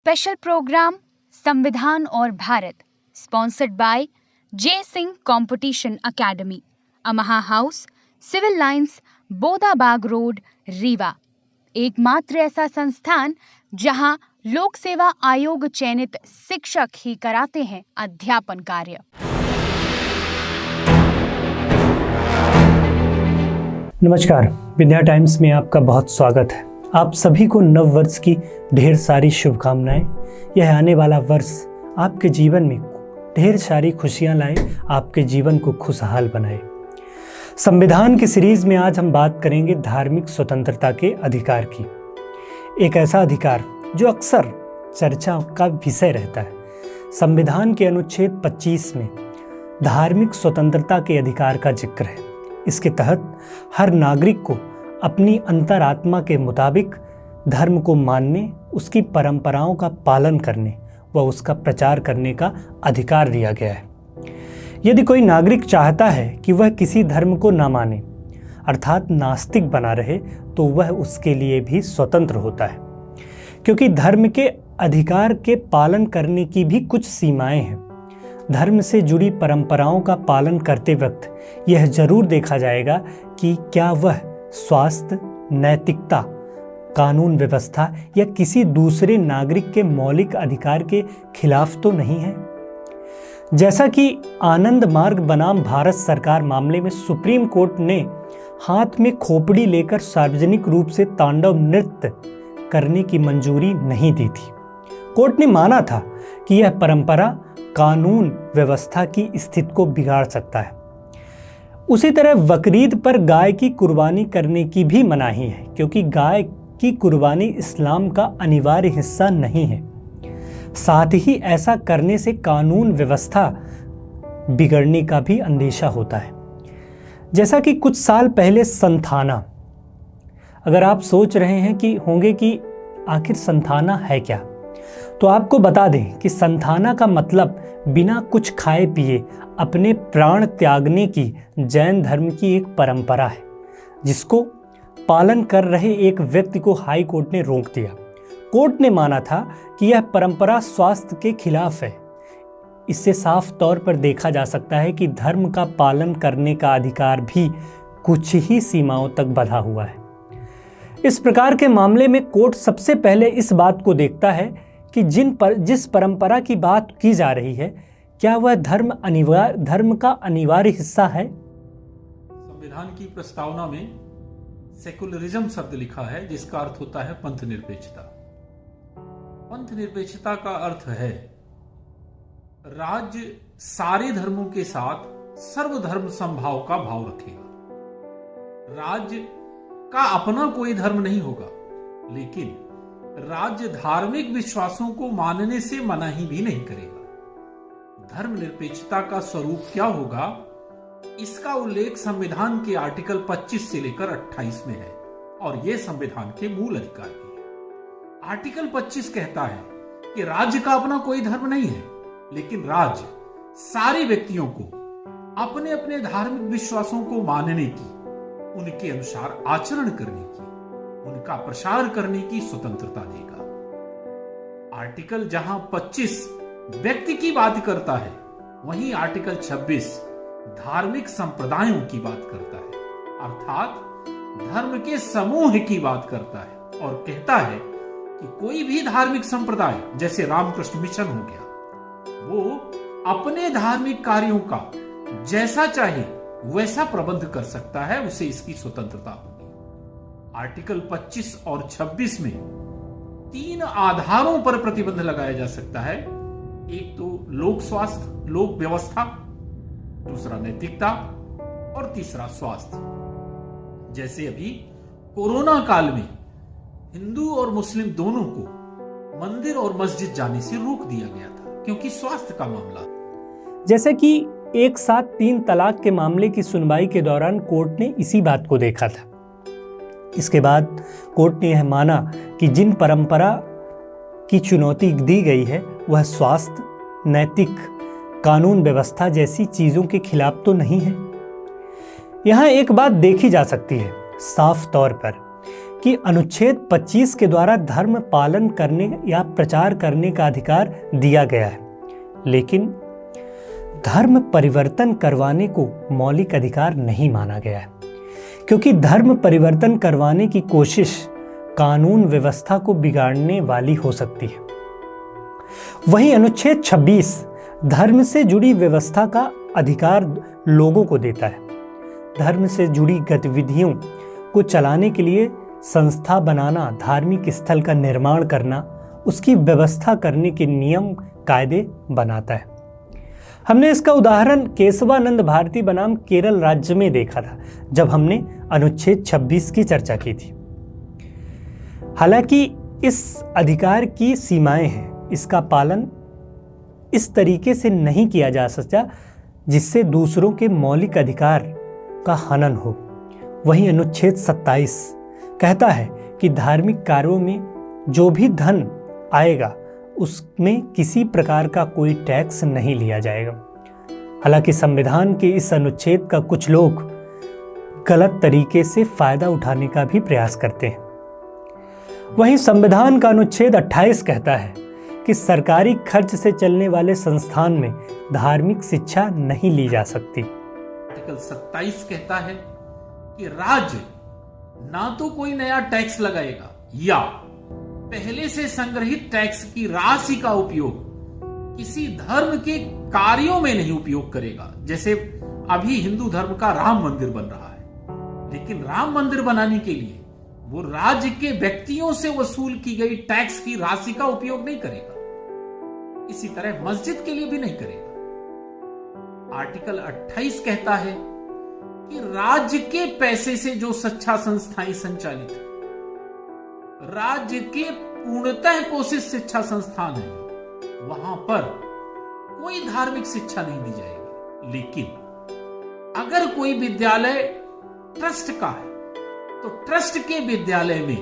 Special program संविधान और Bharat sponsored by J Singh Competition Academy, Amha House, Civil Lines, Bodabag Road, Rewa. एकमात्र ऐसा संस्थान जहां लोक सेवा आयोग चयनित शिक्षक ही कराते हैं अध्यापन कार्य। नमस्कार, विद्या टाइम्स में आपका बहुत स्वागत है। आप सभी को नव वर्ष की ढेर सारी शुभकामनाएं। यह आने वाला वर्ष आपके जीवन में ढेर सारी खुशियां लाए, आपके जीवन को खुशहाल बनाए। संविधान की सीरीज में आज हम बात करेंगे धार्मिक स्वतंत्रता के अधिकार की। एक ऐसा अधिकार जो अक्सर चर्चा का विषय रहता है। संविधान के अनुच्छेद 25 में धार्मिक स्वतंत्रता के अधिकार का जिक्र है। इसके तहत हर नागरिक को अपनी अंतरात्मा के मुताबिक धर्म को मानने, उसकी परंपराओं का पालन करने व उसका प्रचार करने का अधिकार दिया गया है। यदि कोई नागरिक चाहता है कि वह किसी धर्म को न माने, अर्थात नास्तिक बना रहे, तो वह उसके लिए भी स्वतंत्र होता है, क्योंकि धर्म के अधिकार के पालन करने की भी कुछ सीमाएं हैं। धर्म से जुड़ी परंपराओं का पालन करते वक्त यह जरूर देखा जाएगा कि क्या वह स्वास्थ्य, नैतिकता, कानून व्यवस्था या किसी दूसरे नागरिक के मौलिक अधिकार के खिलाफ तो नहीं है। जैसा कि आनंद मार्ग बनाम भारत सरकार मामले में सुप्रीम कोर्ट ने हाथ में खोपड़ी लेकर सार्वजनिक रूप से तांडव नृत्य करने की मंजूरी नहीं दी थी। कोर्ट ने माना था कि यह परंपरा कानून व्यवस्था की स्थिति को बिगाड़ सकता है। उसी तरह बकरीद पर गाय की कुर्बानी करने की भी मनाही है, क्योंकि गाय की कुर्बानी इस्लाम का अनिवार्य हिस्सा नहीं है। साथ ही ऐसा करने से कानून व्यवस्था बिगड़ने का भी अंदेशा होता है। जैसा कि कुछ साल पहले संथाना, अगर आप सोच रहे हैं कि आखिर संथाना है क्या, तो आपको बता दें कि संथाना का मतलब बिना कुछ खाए पिए अपने प्राण त्यागने की जैन धर्म की एक परंपरा है, जिसको पालन कर रहे एक व्यक्ति को हाई कोर्ट ने रोक दिया। कोर्ट ने माना था कि यह परंपरा स्वास्थ्य के खिलाफ है। इससे साफ तौर पर देखा जा सकता है कि धर्म का पालन करने का अधिकार भी कुछ ही सीमाओं तक बंधा हुआ है। इस प्रकार के मामले में कोर्ट सबसे पहले इस बात को देखता है कि जिस परंपरा की बात की जा रही है, क्या वह धर्म का अनिवार्य हिस्सा है। संविधान की प्रस्तावना में सेकुलरिज्म शब्द लिखा है, जिसका अर्थ होता है पंथ निरपेक्षता। पंथ निरपेक्षता का अर्थ है राज्य सारे धर्मों के साथ सर्वधर्म समभाव का भाव रखेगा। राज्य का अपना कोई धर्म नहीं होगा, लेकिन राज्य धार्मिक विश्वासों को मानने से मनाही भी नहीं करेगा। धर्मनिरपेक्षता का स्वरूप क्या होगा, इसका उल्लेख संविधान के आर्टिकल 25 से लेकर 28 में है, और यह संविधान के मूल अधिकार भी है। आर्टिकल 25 कहता है कि राज्य का अपना कोई धर्म नहीं है, लेकिन राज्य सारे व्यक्तियों को अपने अपने धार्मिक विश्वासों को मानने की, उनके अनुसार आचरण करने की, उनका प्रसार करने की स्वतंत्रता देगा। आर्टिकल जहां 25 व्यक्ति की बात करता है, वहीं आर्टिकल 26 धार्मिक संप्रदायों की बात करता है, अर्थात धर्म के समूह की बात करता है, और कहता है कि कोई भी धार्मिक संप्रदाय, जैसे रामकृष्ण मिशन हो गया, वो अपने धार्मिक कार्यों का जैसा चाहे वैसा प्रबंध कर सकता है, उसे इसकी स्वतंत्रता होगी। आर्टिकल 25 और 26 में 3 आधारों पर प्रतिबंध लगाया जा सकता है। एक तो लोक स्वास्थ्य, लोक व्यवस्था, दूसरा नैतिकता, और तीसरा स्वास्थ्य। जैसे अभी कोरोना काल में हिंदू और मुस्लिम दोनों को मंदिर और मस्जिद जाने से रोक दिया गया था, क्योंकि स्वास्थ्य का मामला। जैसे कि एक साथ 3 तलाक के मामले की सुनवाई के दौरान कोर्ट ने इसी बात को देखा था। इसके बाद कोर्ट ने यह माना कि जिन परंपरा की चुनौती दी गई है, वह स्वास्थ्य, नैतिक, कानून व्यवस्था जैसी चीजों के खिलाफ तो नहीं है। यहां एक बात देखी जा सकती है साफ तौर पर कि अनुच्छेद 25 के द्वारा धर्म पालन करने या प्रचार करने का अधिकार दिया गया है, लेकिन धर्म परिवर्तन करवाने को मौलिक अधिकार नहीं माना गया है, क्योंकि धर्म परिवर्तन करवाने की कोशिश कानून व्यवस्था को बिगाड़ने वाली हो सकती है। वहीं अनुच्छेद 26 धर्म से जुड़ी व्यवस्था का अधिकार लोगों को देता है। धर्म से जुड़ी गतिविधियों को चलाने के लिए संस्था बनाना, धार्मिक स्थल का निर्माण करना, उसकी व्यवस्था करने के नियम कायदे बनाता है। हमने इसका उदाहरण केशवानंद भारती बनाम केरल राज्य में देखा था, जब हमने अनुच्छेद 26 की चर्चा की थी। हालांकि इस अधिकार की सीमाएं हैं, इसका पालन इस तरीके से नहीं किया जा सकता जिससे दूसरों के मौलिक अधिकार का हनन हो। वहीं अनुच्छेद 27 कहता है कि धार्मिक कार्यों में जो भी धन आएगा उसमें किसी प्रकार का कोई टैक्स नहीं लिया जाएगा। हालांकि संविधान के इस अनुच्छेद का कुछ लोग गलत तरीके से फायदा उठाने का भी प्रयास करते हैं। वहीं संविधान का अनुच्छेद 28 कहता है कि सरकारी खर्च से चलने वाले संस्थान में धार्मिक शिक्षा नहीं ली जा सकती। आर्टिकल 27 कहता है कि राज्य ना तो कोई नया टैक्स लगाएगा या पहले से संग्रहित टैक्स की राशि का उपयोग किसी धर्म के कार्यों में नहीं उपयोग करेगा। जैसे अभी हिंदू धर्म का राम मंदिर बन रहा है, लेकिन राम मंदिर बनाने के लिए वो राज्य के व्यक्तियों से वसूल की गई टैक्स की राशि का उपयोग नहीं करेगा। इसी तरह मस्जिद के लिए भी नहीं करेगा। आर्टिकल 28 कहता है कि राज्य के पैसे से जो शिक्षा संस्थाएं संचालित है, राज्य के पूर्णतः पोषित शिक्षा संस्थान है, वहां पर कोई धार्मिक शिक्षा नहीं दी जाएगी। लेकिन अगर कोई विद्यालय ट्रस्ट का है तो ट्रस्ट के विद्यालय में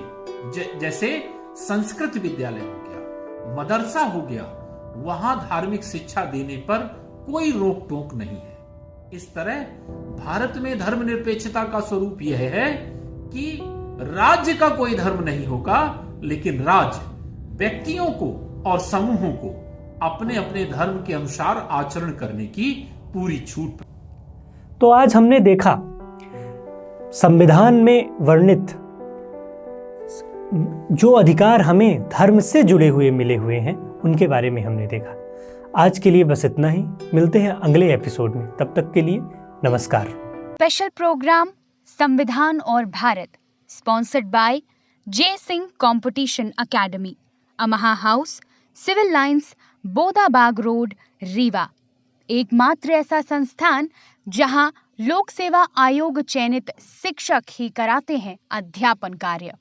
जैसे संस्कृत विद्यालय हो गया, मदरसा हो गया, वहां धार्मिक शिक्षा देने पर कोई रोक टोक नहीं है। इस तरह भारत में धर्मनिरपेक्षता का स्वरूप यह है कि राज्य का कोई धर्म नहीं होगा, लेकिन राज्य व्यक्तियों को और समूहों को अपने अपने धर्म के अनुसार आचरण करने की पूरी छूट। तो आज हमने देखा संविधान में वर्णित जो अधिकार हमें धर्म से जुड़े हुए मिले हुए हैं, उनके बारे में हमने देखा। आज के लिए बस इतना ही। मिलते हैं अगले एपिसोड में, तब तक के लिए नमस्कार। स्पेशल प्रोग्राम संविधान और Bharat, sponsored by J Singh Competition Academy, Amha House, Civil Lines, Bodabag Road, Rewa. एकमात्र ऐसा संस्थान जहां लोक सेवा आयोग चयनित शिक्षक ही कराते हैं अध्यापन कार्य।